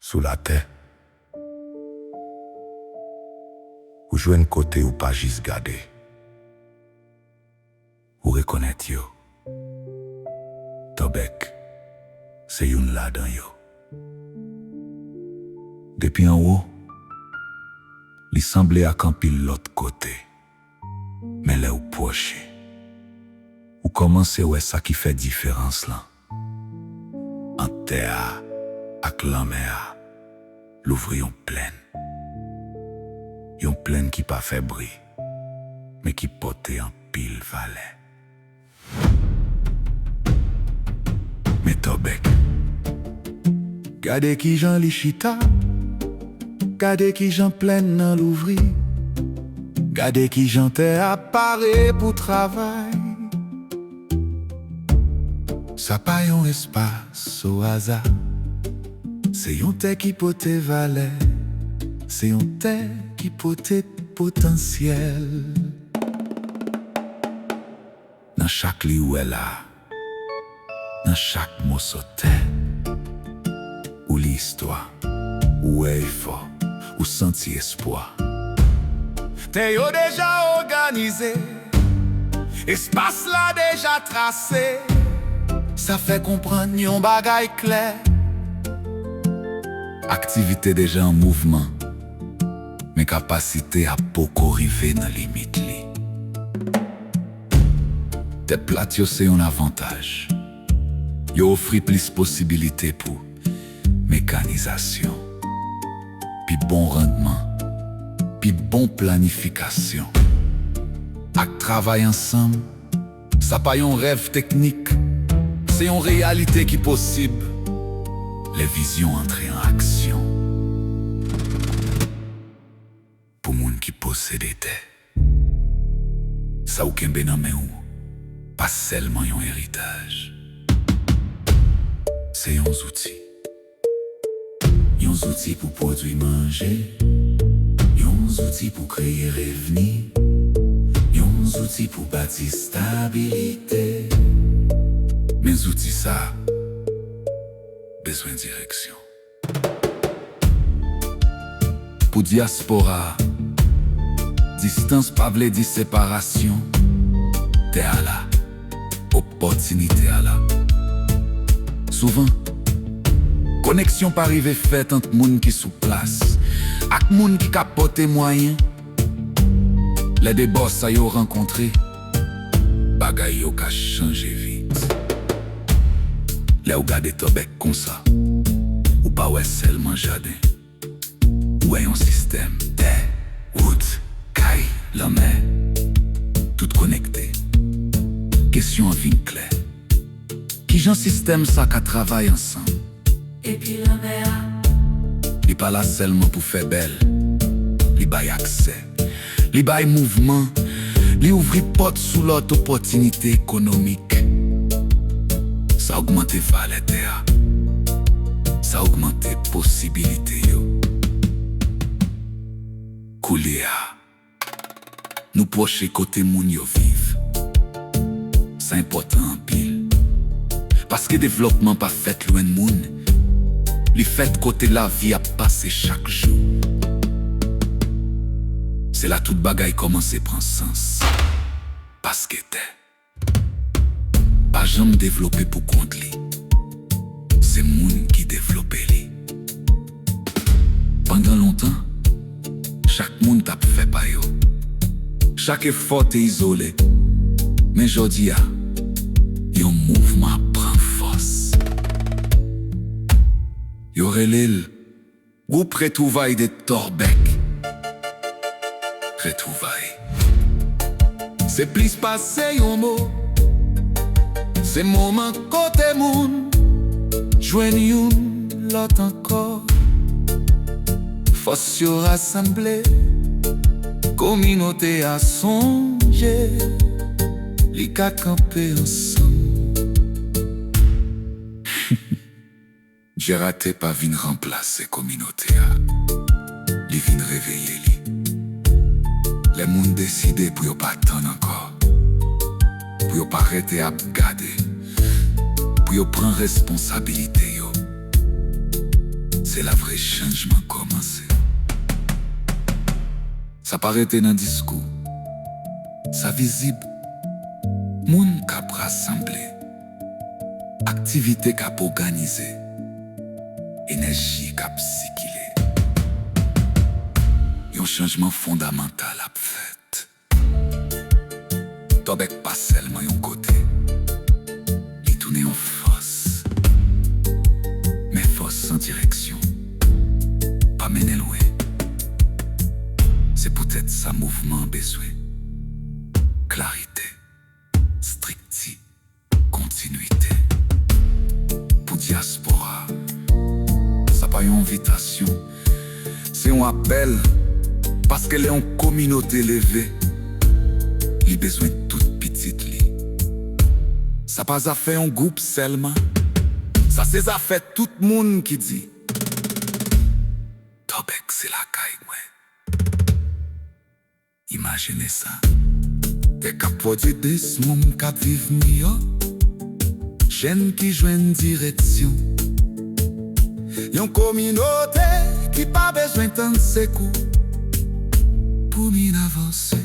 Sous la terre, ou jwen côté ou pas juste garder, ou reconnaître yo. Tobek, c'est yon la dans yo. Depuis en haut, li semblait à camper l'autre côté. Mais là ou proche, ou commence ouais ça qui fait différence là. En terre, ak la mer, l'ouvrir yon pleine. Yon pleine qui pas fait bruit, mais qui porte en pile valet. Mais Tobek, gade qui jan li chita, gade qui jan pleine nan l'ouvrir, gade qui jan te apparaît pour travail. Ça pa yon espace au hasard, c'est yon te qui pote valet, c'est yon te qui pote potentiel. Dans chaque li où elle a, dans chaque mot sauté, ou l'histoire, ou effort, ou senti espoir. Te yo déjà organisé, espace là déjà tracé, ça fait comprendre yon bagay clair. Activité déjà en mouvement, mais capacité à beaucoup arriver dans limite li. Te plat yo c'est un avantage. Yo offri plus possibilités pour mécanisation, puis bon rendement, puis bon planification. Ak travail ensemble, ça pas yon rêve technique, c'est une réalité qui possible. Les visions entrent en action. Pour moun qui possède des ça ou kembe nan men ou, pas seulement yon héritage. C'est yon outils. Yon outils pour produire manger, yon outils pour créer revenu, yon outils pour bâtir stabilité. Mes outils ça, besoin de direction. Pour diaspora, distance pas vle di séparation. T'es à la, opportunité à la. Souvent, connexion pas arrivé faite entre moun qui sous place ak moun qui capote moyen. Les débats ça yo rencontré, bagay yo ka changé vite. Les ou gade Tobek comme ça, ou pas ouais seulement jardin, ou un système terre, route, caille, la mer, tout connecté. Question en vin clair. Qui j'en système ça qu'a travaille ensemble? Et puis la mer, Li pas là seulement pour faire belle, li bay accès, li bay mouvement, li ouvri porte sous l'autre opportunité économique. Ça augmente valeur terre, ça augmente possibilité yo. Koulia, nous proche côté moun yo vive. C'est important en pile, parce que développement pas fait loin de moun. Les fêtes côté la vie a passé chaque jour. C'est là toute bagaille commence à prendre sens. Parce que t'es pas jamais développé pour compte li. C'est moun qui développe li. Pendant longtemps, chaque moun t'a fait pa yo. Chaque effort est isolé. Mais jodi a, yon mouvement prend force. Yore l'île, groupe retrouvaille de Tobek. Retrouvaille. C'est plus passé yon mot. C'est moment côté moun. Joigne yon l'autre encore. Force yo rassemblée. Communauté à songer. Les ka camper ensemble. J'ai raté pas vin remplacer communauté a. Li vin réveiller li. Les moun décidé pour yo pas attendre encore. Pour yo pas arrêter à garder. Pour yo prendre responsabilité yo. c'est la vraie changement commencé. Ça paraît dans un discours, ça visible, moun kap rassemblé, activité kap organisé, énergie kap sikile. Yon changement fondamental ap fait. Tobek pas seulement yon côté, li tourne en force, mais force sans direction, pas mené loin. C'est peut-être ça mouvement besoin. Clarité, stricti, continuité. Pour diaspora, ça pas une invitation, c'est un appel, parce qu'elle est en communauté élevée. Il a besoin de toute petite li. Ça pas à faire un groupe seulement, ça c'est à faire tout le monde qui dit Tobek c'est la caille, ouais. Imaginez ça. Des capotes des moun kap viv mieux, jeunes qui joignent direction. Yon communauté qui pas besoin tant de secours pour m'y avancer.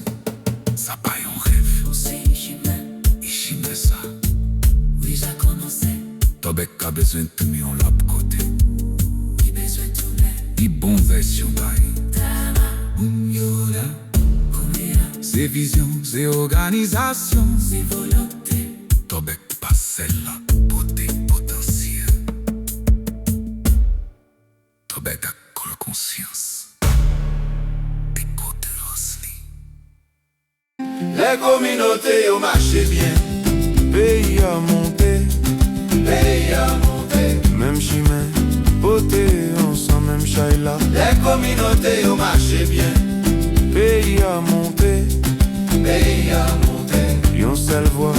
Ça pas yon rêve, C'est chemin, ichime ça. oui j'ai commencé. Tobek a besoin de tout mis en l'autre côté. Il besoin de tourner. Di bon version bail. Tama, Yola, combien, c'est vision, c'est organisation. c'est volonté. Tobek pas celle-là, beauté, potentiel. Tobek a conscience. Écoute Rosli. Les communautés ont marché bien. Pays à monter, Pays à monter. même chemin, beauté ensemble, même chaïla. Les communautés ont marché bien. Pays à monter, Pays à monter. yon seule voix,